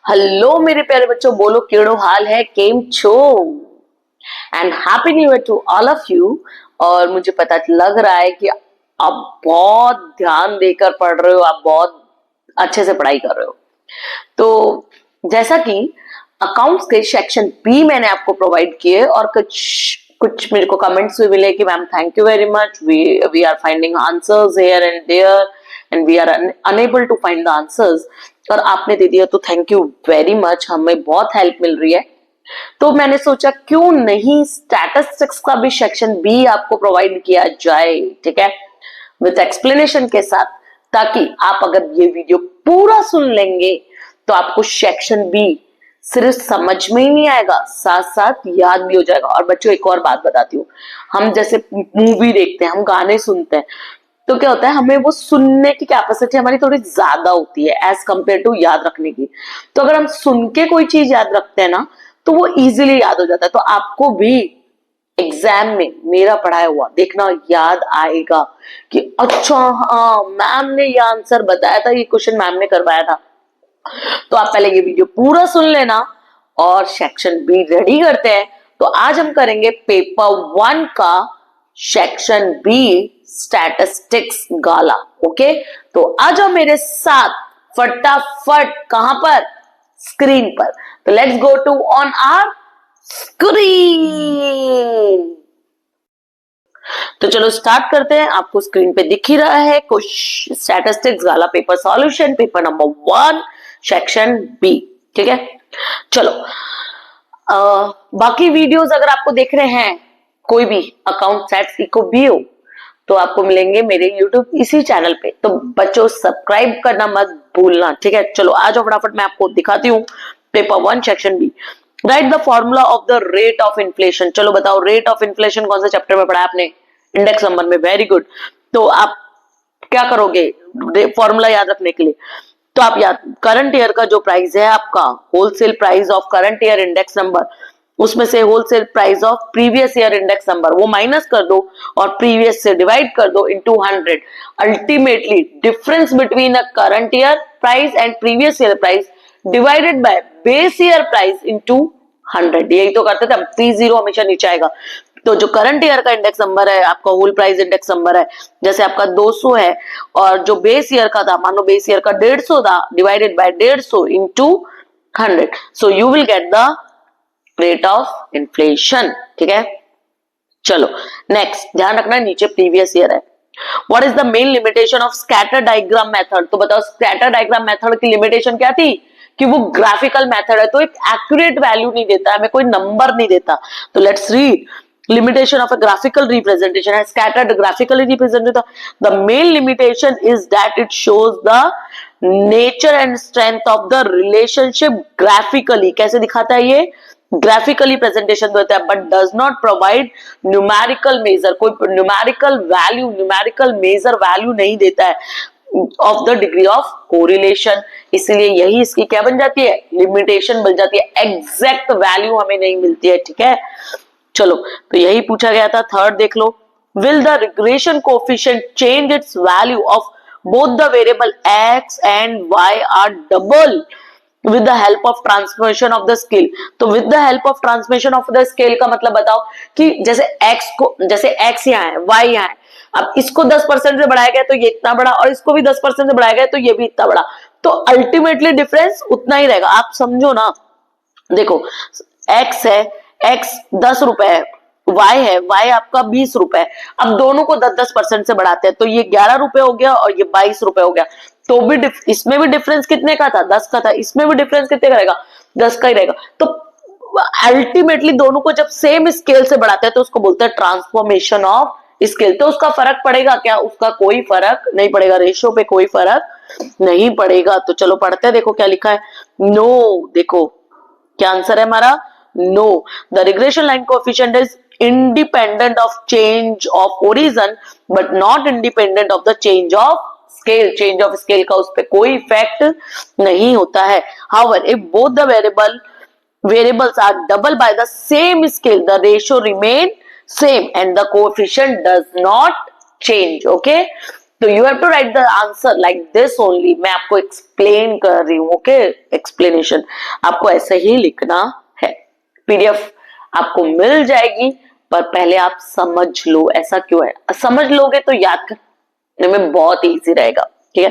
Hello मेरे प्यारे बच्चों, बोलो केड़ो हाल है, केम छो। And happy new year to all of you. और मुझे पता लग रहा है कि आप बहुत ध्यान देकर पढ़ रहे हो, आप बहुत अच्छे से पढ़ाई कर रहे हो। तो जैसा कि अकाउंट्स के सेक्शन बी मैंने आपको प्रोवाइड किए और कुछ कुछ मेरे को कमेंट्स भी मिले कि ma'am thank you very much, we are finding answers here and there and we are unable to find the answers. और आपने दे दिया तो थैंक यू वेरी मच, हमें बहुत हेल्प मिल रही है। तो मैंने सोचा क्यों नहीं स्टैटिस्टिक्स का भी सेक्शन बी आपको प्रोवाइड किया जाए, ठीक है, विद एक्सप्लेनेशन के साथ, ताकि आप अगर ये वीडियो पूरा सुन लेंगे तो आपको सेक्शन बी सिर्फ समझ में ही नहीं आएगा, साथ साथ याद भी हो जाएगा। और बच्चों एक और बात बताती हूँ, हम जैसे मूवी देखते हैं, हम गाने सुनते हैं, तो क्या होता है, हमें वो सुनने की कैपेसिटी हमारी थोड़ी ज्यादा होती है एज कंपेयर टू याद रखने की। तो अगर हम सुन के कोई चीज याद रखते हैं ना, तो वो इजीली याद हो जाता है। तो आपको भी एग्जाम में मेरा पढ़ाया हुआ देखना याद आएगा कि अच्छा हाँ मैम ने ये आंसर बताया था, ये क्वेश्चन मैम ने करवाया था। तो आप पहले ये वीडियो पूरा सुन लेना और सेक्शन बी रेडी करते हैं। तो आज हम करेंगे पेपर 1 का सेक्शन बी स्टैटिस्टिक्स गाला। ओके, तो आ जाओ मेरे साथ फटाफट, कहां पर, स्क्रीन पर। तो let's go to on our screen. तो चलो स्टार्ट करते हैं। आपको स्क्रीन पे दिख ही रहा है स्टैटिस्टिक्स गाला paper solution, paper number 1 section B, ठीक है। चलो बाकी वीडियोस अगर आपको देख रहे हैं, कोई भी अकाउंट सेट्स इको भी हो, तो आपको मिलेंगे मेरे यूट्यूब इसी चैनल पे। तो बच्चों सब्सक्राइब करना मत भूलना, ठीक है। चलो आ जाओ फटाफट, मैं आपको दिखाती हूँ paper 1 section B. Write the formula of the rate of inflation. चलो बताओ, रेट ऑफ इन्फ्लेशन कौन से चैप्टर में पढ़ा आपने? इंडेक्स नंबर में। Very good. तो आप क्या करोगे फॉर्मूला याद रखने के लिए? तो आप याद, करंट ईयर का जो प्राइस है आपका, wholesale price of current year index number, उसमें से wholesale price of previous year index number वो माइनस कर दो और प्रीवियस से डिवाइड कर दो into 100। Ultimately difference between a current year price and previous year price divided by base year price into 100। यही तो करते थे हम, 30 हमेशा नीचे आएगा। तो जो करंट ईयर का इंडेक्स नंबर है आपका, होल प्राइस इंडेक्स नंबर है, जैसे आपका 200 है, और जो बेस ईयर का था, मान लो बेस ईयर का 150 था, divided by 150 into 100, so you will get the rate of inflation, ठीक है। चलो नेक्स्ट, ध्यान रखना नीचे प्रीवियस ईयर है। What is the main limitation of scatter diagram method? तो बताओ स्कैटर डायग्राम मेथड की लिमिटेशन क्या थी? कि वो ग्राफिकल मेथड है, तो एक एक्यूरेट वैल्यू नहीं देता, हमें कोई नंबर नहीं देता। तो let's read limitation of a graphical representation है scattered graphically represented। The main limitation is that it shows the nature and strength of the relationship graphically। कैसे दिखाता है ये? ग्राफिकली प्रेजेंटेशन देता है, but does not provide numerical measure. कोई numerical value, numerical measure value नहीं देता है of the degree of correlation. इसलिए यही इसकी क्या बन जाती है? लिमिटेशन बन जाती है। एग्जैक्ट वैल्यू हमें नहीं मिलती है, ठीक है। चलो तो यही पूछा गया था। थर्ड देख लो, will the regression coefficient change its value of both the variable x and y are double with the help of transformation of the scale. तो with the help of transformation of the scale का मतलब बताओ कि जैसे x यहाँ है, y यहाँ है, अब इसको 10% से बढ़ाया गया तो ये इतना बड़ा, और इसको भी 10% से बढ़ाया गया तो ये भी इतना बड़ा, तो अल्टीमेटली डिफरेंस उतना ही रहेगा। आप समझो ना, देखो x है, x 10 रुपए है, y है, y आपका 20 रुपए। अब दोनों को 10-10% से बढ़ाते हैं तो ये 11 रुपए हो गया और ये 22 रुपए हो गया। तो भी इसमें भी डिफरेंस कितने का था? 10 का था। इसमें भी डिफरेंस कितने का रहेगा? 10 का ही रहेगा। तो अल्टीमेटली दोनों को जब सेम स्केल से बढ़ाते हैं तो उसको बोलते हैं ट्रांसफॉर्मेशन ऑफ स्केल। तो उसका फर्क पड़ेगा क्या? उसका कोई फर्क नहीं पड़ेगा, रेशियो पे कोई फर्क नहीं पड़ेगा। तो चलो पढ़ते हैं, देखो क्या लिखा है। नो, देखो क्या आंसर है हमारा? No, the regression line coefficient is independent of change of origin but not independent of the change of scale। change of scale का उस पे कोई इफेक्ट नहीं होता है। However, if both the variables are double by the same scale, the ratio remain same and the coefficient does not change। Okay, तो you have to write the answer like this only. मैं आपको explain कर रही हूँ, okay, explanation आपको ऐसे ही लिखना है। पीडीएफ आपको मिल जाएगी, पर पहले आप समझ लो ऐसा क्यों है। समझ लोगे तो याद करने में बहुत इजी रहेगा, ठीक है।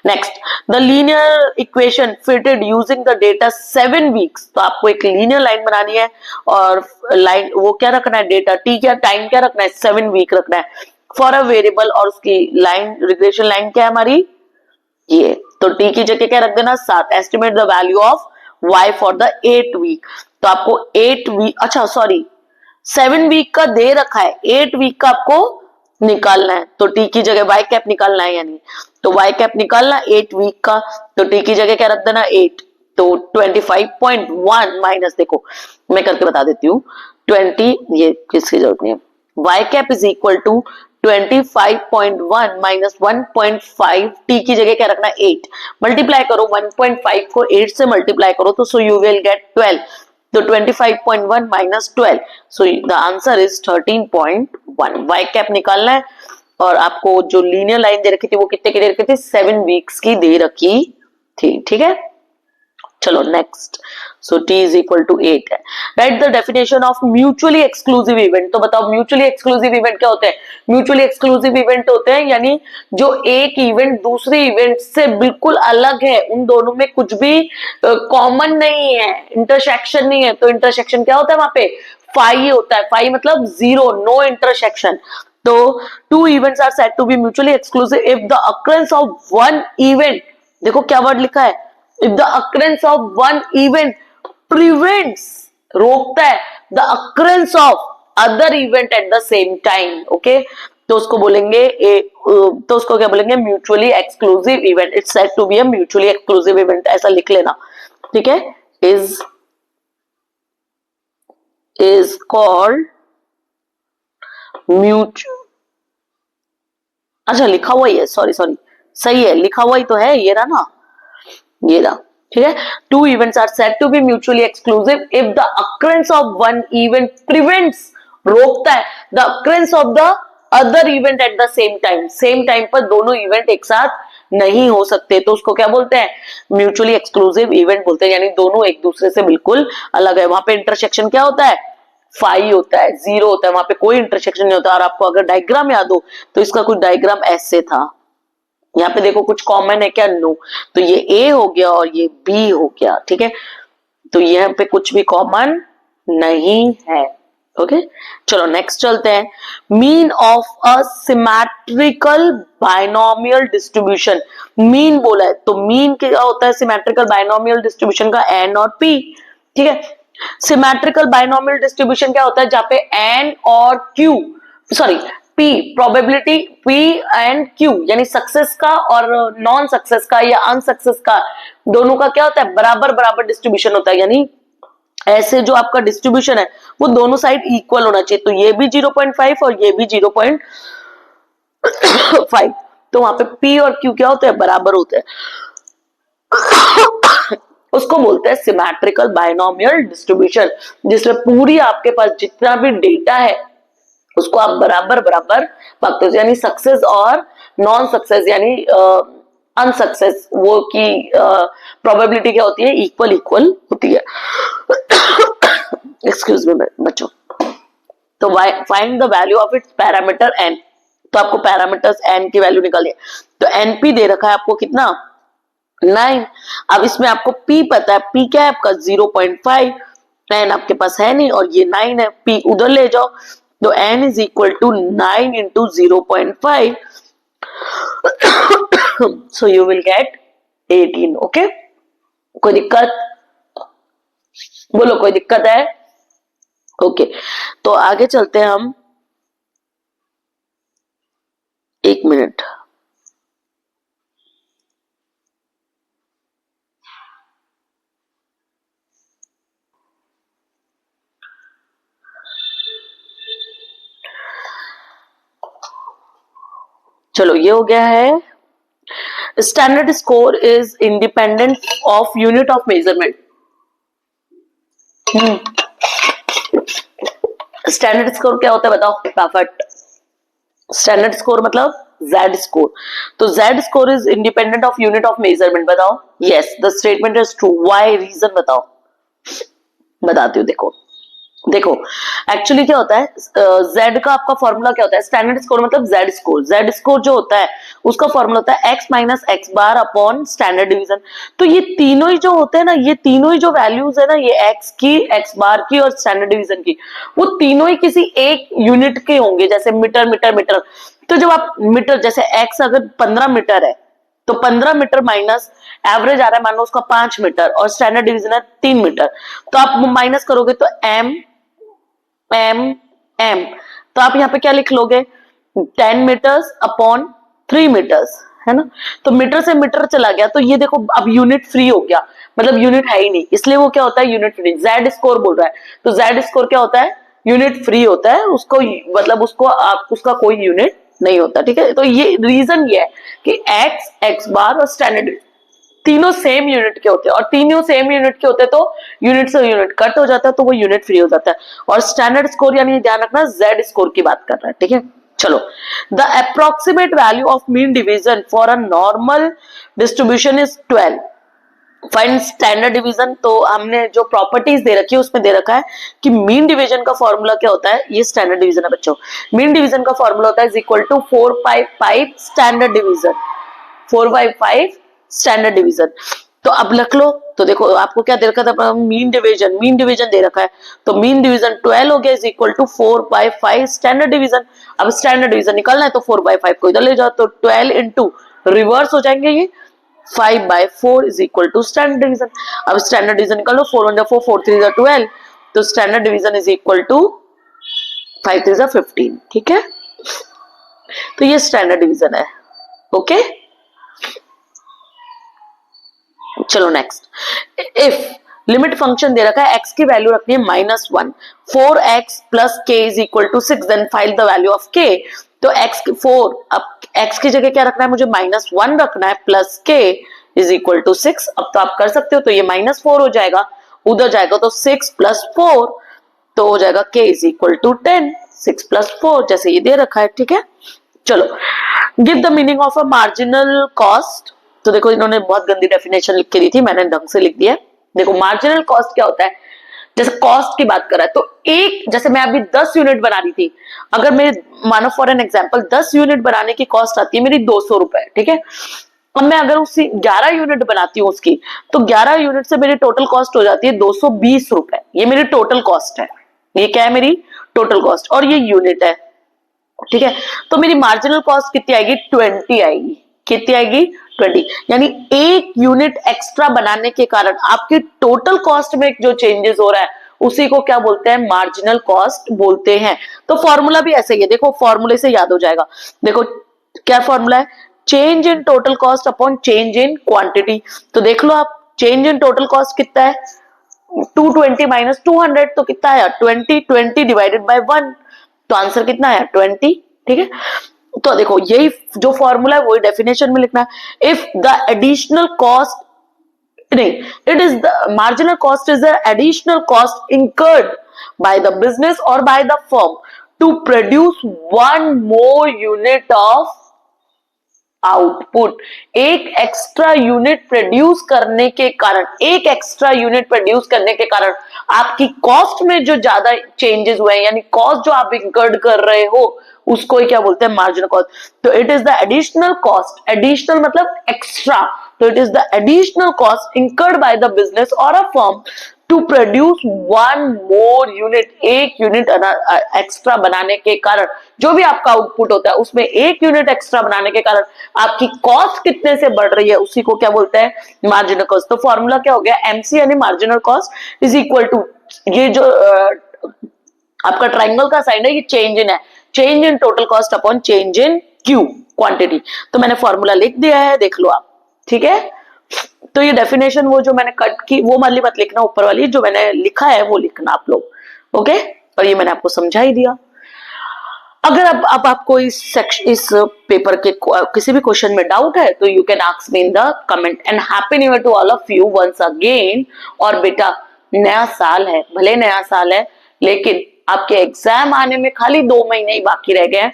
Next, the linear equation fitted using the data 7 weeks. तो आपको एक लीनियर लाइन बनानी है और लाइन वो क्या रखना है, डेटा टी क्या टाइम क्या रखना है, 7 वीक रखना है फॉर अ वेरिएबल। और उसकी लाइन रिग्रेशन लाइन क्या है हमारी, ये। तो टी की जगह क्या रख देना, 7। Estimate the value of y for the 8 week. तो आपको 8 वीक, अच्छा सॉरी 7 वीक का दे रखा है, 8 वीक का आपको निकालना है। तो टी की जगह y कैप निकालना है, यानी तो y कैप निकालना 8 वीक का। तो टी की जगह क्या रख देना 8। तो 25.1 माइनस, देखो मैं करके बता देती हूँ, 20, ये किसकी जरूरत नहीं है, y cap is equal to 25.1 minus 1.5। T की जगह क्या रखना 8। मल्टीप्लाई करो 1.5 को 8 से मल्टीप्लाई करो तो सो यू विल गेट 12। तो 25.1 minus 12, so the answer is 13.1। Y cap निकालना है और आपको जो लीनियर लाइन दे रखी थी वो कितने की दे रखी थी, 7 वीक्स की दे रखी थी, ठीक है। चलो next, so t is equal to 8 है। Write the definition of mutually exclusive event. तो बताओ म्यूचुअली एक्सक्लूसिव इवेंट क्या होते हैं। म्यूचुअली एक्सक्लूसिव इवेंट होते हैं यानी जो एक इवेंट दूसरे इवेंट से बिल्कुल अलग है, उन दोनों में कुछ भी कॉमन नहीं है, इंटरसेक्शन नहीं है। तो इंटरसेक्शन क्या होता है वहां पे, फाई होता है। फाई मतलब जीरो, नो इंटरसेक्शन। तो two events are said to be mutually exclusive if the occurrence of one event, देखो क्या वर्ड लिखा है, if the occurrence of one event prevents, रोकता है, the occurrence of other event at the same time, okay। तो उसको बोलेंगे तो उसको क्या बोलेंगे, mutually exclusive event. It's said to be a mutually exclusive event, ऐसा लिख लेना, ठीक है। इज कॉल्ड म्यूचुअल, अच्छा लिखा हुआ ही है, सॉरी सही है, लिखा हुआ ही तो है, ये रहा ना, ये रहा, ठीक है। Two events are said to be mutually exclusive if the occurrence of one event prevents, रोकता है, the occurrence of the other event at the same time, same time पर दोनों इवेंट एक साथ नहीं हो सकते। तो उसको क्या बोलते हैं, म्यूचुअली एक्सक्लूसिव इवेंट बोलते हैं, यानी दोनों एक दूसरे से बिल्कुल अलग है। वहां पे इंटरसेक्शन क्या होता है, फाई होता है, जीरो होता है, वहां पे कोई इंटरसेक्शन नहीं होता। और आपको अगर डायग्राम याद हो तो इसका कुछ डायग्राम ऐसे था, यहाँ पे देखो कुछ कॉमन है क्या, नो। तो ये ए हो गया और ये बी हो गया, ठीक है। तो यहाँ पे कुछ भी कॉमन नहीं है, ओके। चलो नेक्स्ट चलते हैं, mean of a symmetrical binomial distribution. Mean बोला है तो मीन क्या होता है सिमेट्रिकल बाइनोमियल डिस्ट्रीब्यूशन का, एन और पी, ठीक है। सिमेट्रिकल बाइनोमियल डिस्ट्रीब्यूशन क्या होता है, जहां पे एन और Q, sorry P, probability P and Q, यानी सक्सेस का और नॉन सक्सेस का या अनसक्सेस का, दोनों का क्या होता है, बराबर बराबर डिस्ट्रीब्यूशन होता है। यानी ऐसे जो आपका डिस्ट्रीब्यूशन है वो दोनों साइड इक्वल होना चाहिए। तो ये भी 0.5 और ये भी 0.5, तो वहां पे पी और क्यू क्या होते हैं, बराबर होते हैं। उसको बोलते हैं सिमेट्रिकल बाइनोमियल डिस्ट्रीब्यूशन, जिसमें पूरी आपके पास जितना भी डेटा है उसको आप बराबर बराबर रखते हो, यानी सक्सेस और नॉन सक्सेस यानी अनसक्सेस वो की प्रोबेबिलिटी क्या होती है, इक्वल इक्वल होती है। एक्सक्यूज मी बच्चों। तो find the value of its parameter N. तो आपको पैरामीटर्स एन की वैल्यू निकालिए। तो एनपी दे रखा है आपको कितना, 9। अब इसमें आपको पी पता है, पी क्या है आपका 0.5, एन आपके पास है नहीं और ये 9 है, पी उधर ले जाओ। तो n is equal to 9 into 0.5, so you will get 18, okay. कोई दिक्कत, बोलो कोई दिक्कत है, ओके। तो आगे चलते हैं हम, एक मिनट, चलो ये हो गया है। Standard score is independent of unit of measurement. Standard score क्या होता है बताओ फटाफट। स्टैंडर्ड स्कोर मतलब Z स्कोर। तो Z score is independent of unit of measurement. बताओ। Yes, the statement is true. Why? Reason बताओ। बताती हूँ। देखो देखो एक्चुअली क्या होता है, Z का आपका फॉर्मूला क्या होता है, स्टैंडर्ड स्कोर मतलब Z स्कोर। Z स्कोर जो होता है उसका फॉर्मूला होता है x minus x bar upon standard division. तो ये तीनों ही जो होते हैं ना, ये तीनों ही जो वैल्यूज है ना, ये x की, x बार की और स्टैंडर्ड डिवीजन की, वो तीनों ही किसी एक यूनिट के होंगे। जैसे मीटर मीटर मीटर, तो जब आप मीटर, जैसे x अगर 15 मीटर है तो 15 मीटर माइनस एवरेज आ रहा है, मान लो उसका 5 मीटर और स्टैंडर्ड डिवीजन है 3 मीटर, तो आप माइनस करोगे तो m m m, तो आप यहाँ पे क्या लिख लोगे, 10 मीटर्स अपॉन 3 मीटर्स, है ना। तो मीटर से मीटर चला गया, तो ये देखो अब यूनिट फ्री हो गया, मतलब यूनिट है ही नहीं, इसलिए वो क्या होता है, यूनिट फ्री। जेड स्कोर बोल रहा है, तो जेड स्कोर क्या होता है, यूनिट फ्री होता है, उसको मतलब उसको आप उसका कोई यूनिट नहीं होता, ठीक है। तो ये रीजन ये है कि एक्स, एक्स बार और स्टैंडर्ड तीनों सेम यूनिट के होते हैं, और तीनों सेम यूनिट के होते हैं तो यूनिट से यूनिट कट हो जाता है, तो वो यूनिट फ्री हो जाता है। और स्टैंडर्ड स्कोर यानी ध्यान रखना जेड स्कोर की बात कर रहा है, ठीक है। चलो, the approximate value of mean division for a normal distribution is 12। Find standard division. तो हमने जो प्रॉपर्टीज दे रखी है उसमें दे रखा है कि मीन डिवीजन का फॉर्मूला क्या होता है, ये स्टैंडर्ड डिवीजन है बच्चों। मीन डिवीजन का फॉर्मूला होता है is equal to 4/5 standard division, 4/5 standard division. तो अब लिख लो। तो देखो आपको क्या दे रखा था, मीन डिवीजन, मीन डिवीजन दे रखा है, तो मीन डिवीजन 12 हो गया is equal to 4/5 standard division. अब स्टैंडर्ड डिवीजन निकालना है तो 4/5 को इधर ले जाओ, तो 12 इंटू रिवर्स हो जाएंगे ये 5/4 is equal to standard division. अब स्टैंडर्ड डिवीजन निकालो, 4 1 4, 4 3 12, तो standard division is equal to 5 3 15, ठीक है। तो ये स्टैंडर्ड डिवीजन है, ओके। चलो नेक्स्ट, इफ लिमिट फंक्शन दे रखा है, एक्स की वैल्यू रखनी है -1, 4x plus k is equal to 6, then find the value of k। तो x 4, अब x की जगह क्या रखना है, मुझे -1 रखना है, plus k is equal to 6। अब तो आप कर सकते हो, तो ये -4 हो जाएगा, उधर जाएगा तो 6 प्लस 4, तो हो जाएगा k is equal to 10, 6 plus 4 जैसे ये दे रखा है, ठीक है। चलो, give the meaning of a marginal cost. तो देखो इन्होंने बहुत गंदी डेफिनेशन लिख के दी थी, मैंने ढंग से लिख दिया है। देखो मार्जिनल कॉस्ट क्या होता है, जैसे कॉस्ट की बात कर रहा है, तो एक, जैसे मैं अभी 10 यूनिट बना रही थी, अगर मेरे, मानो फॉर एन एग्जांपल 10 यूनिट बनाने की कॉस्ट आती है मेरी 200 रुपए, ठीक है। अब मैं अगर उसी 11 यूनिट बनाती हूँ उसकी, तो 11 यूनिट से मेरी टोटल कॉस्ट हो जाती है 220 रुपए। ये मेरी टोटल कॉस्ट है, ये क्या है, मेरी टोटल कॉस्ट, और ये यूनिट है, ठीक है। तो मेरी मार्जिनल कॉस्ट कितनी आएगी, 20 आएगी। कितनी आएगी, 20। यानी एक यूनिट एक्स्ट्रा बनाने के कारण आपकी टोटल कॉस्ट में जो चेंजेस हो रहा है उसी को क्या बोलते हैं, मार्जिनल कॉस्ट बोलते हैं। तो फॉर्मूला भी ऐसे ही है, देखो फॉर्मूले से याद हो जाएगा। देखो क्या फॉर्मूला है, change in total cost upon change in quantity. तो देख लो आप, चेंज इन टोटल कॉस्ट कितना है, 220 माइनस 200, तो कितना आया 20, 20 डिवाइडेड बाय 1, तो आंसर कितना आया 20, ठीक है। तो देखो यही जो फॉर्मूला है वही डेफिनेशन में लिखना है। इफ द एडिशनल कॉस्ट, नहीं, it is the marginal cost is the additional cost incurred by the business और by the firm to produce one more unit of output. एक एक्स्ट्रा यूनिट प्रोड्यूस करने के कारण, एक एक्स्ट्रा यूनिट प्रोड्यूस करने के कारण आपकी कॉस्ट में जो ज्यादा चेंजेस हुए हैं, यानी कॉस्ट जो आप इंकर्ड कर रहे हो उसको ही क्या बोलते हैं, मार्जिनल कॉस्ट। तो it is the additional cost, additional मतलब एक्स्ट्रा, तो it is the additional cost incurred by the business और a firm to produce one more unit, एक यूनिट एक्स्ट्रा बनाने के कारण, जो भी आपका आउटपुट होता है उसमें एक यूनिट एक्स्ट्रा बनाने के कारण आपकी कॉस्ट कितने से बढ़ रही है, उसी को क्या बोलते हैं, मार्जिनल कॉस्ट। तो फॉर्मूला क्या हो गया, एमसी यानी marginal cost is equal to, ये जो आपका ट्राइंगल का साइन है ये चेंज इन है, change in total cost upon change in Q, quantity. तो मैंने फॉर्मूला लिख दिया है, देख लो आप, ठीक है। तो ये डेफिनेशन वो जो मैंने कट की वो वाली मत लिखना, ऊपर वाली जो मैंने लिखा है वो लिखना आप लोग, ओके। और ये मैंने आपको समझा ही दिया। अगर अब आपको इस पेपर के किसी भी क्वेश्चन में डाउट है तो you can ask me in the comment. And happy new year to all of you once again. और बेटा नया साल है, भले नया साल है लेकिन आपके एग्जाम आने में खाली 2 महीने ही बाकी रह गए हैं,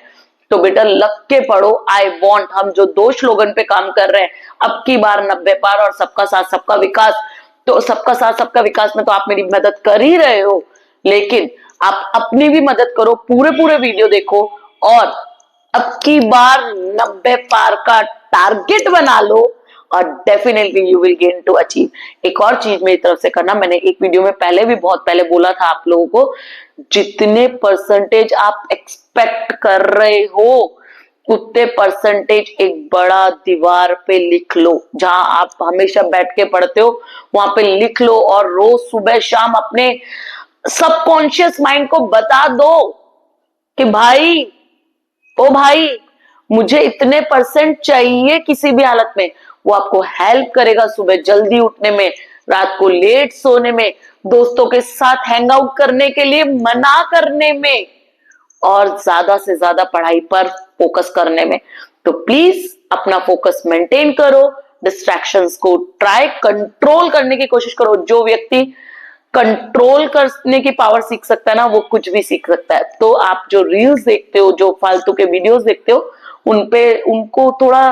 तो बेटा लग के पढ़ो। आई वॉन्ट, हम जो 2 स्लोगन पे काम कर रहे हैं, अब की बार 90 पार और सबका साथ सबका विकास, तो सबका साथ सबका विकास में तो आप मेरी मदद कर ही रहे हो, लेकिन आप अपनी भी मदद करो, पूरे पूरे वीडियो देखो और अब की बार 90 पार का टारगेट बना लो और definitely you will gain to achieve. एक और चीज मेरी तरफ से करना, मैंने एक वीडियो में पहले भी बहुत पहले बोला था आप लोगों को, जितने परसेंटेज आप एक्सपेक्ट कर रहे हो उतने परसेंटेज एक बड़ा दीवार पे लिख लो, जहां आप हमेशा बैठ के पढ़ते हो वहां पे लिख लो और रोज सुबह शाम अपने सबकॉन्शियस माइंड को बता दो कि भाई, ओ भाई, मुझे इतने परसेंट चाहिए किसी भी हालत में। वो आपको हेल्प करेगा सुबह जल्दी उठने में, रात को लेट सोने में, दोस्तों के साथ हैंग आउट करने के लिए मना करने में और ज्यादा से ज्यादा पढ़ाई पर फोकस करने में। तो प्लीज अपना फोकस मेंटेन करो, डिस्ट्रैक्शंस को ट्राई कंट्रोल करने की कोशिश करो। जो व्यक्ति कंट्रोल करने की पावर सीख सकता है ना, वो कुछ भी सीख सकता है। तो आप जो रील्स देखते हो, जो फालतू के वीडियोस देखते हो, उनको थोड़ा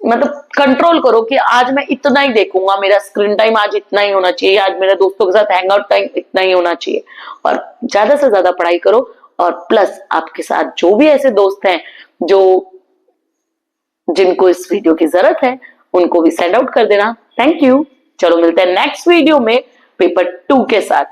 मतलब कंट्रोल करो कि आज मैं इतना ही देखूंगा, मेरा स्क्रीन टाइम आज इतना ही होना चाहिए, आज मेरे दोस्तों के साथ हैंग आउट टाइम इतना ही होना चाहिए, और ज्यादा से ज्यादा पढ़ाई करो। और प्लस आपके साथ जो भी ऐसे दोस्त हैं जो जिनको इस वीडियो की जरूरत है, उनको भी सेंड आउट कर देना। Thank you. चलो मिलते हैं नेक्स्ट वीडियो में पेपर 2 के साथ।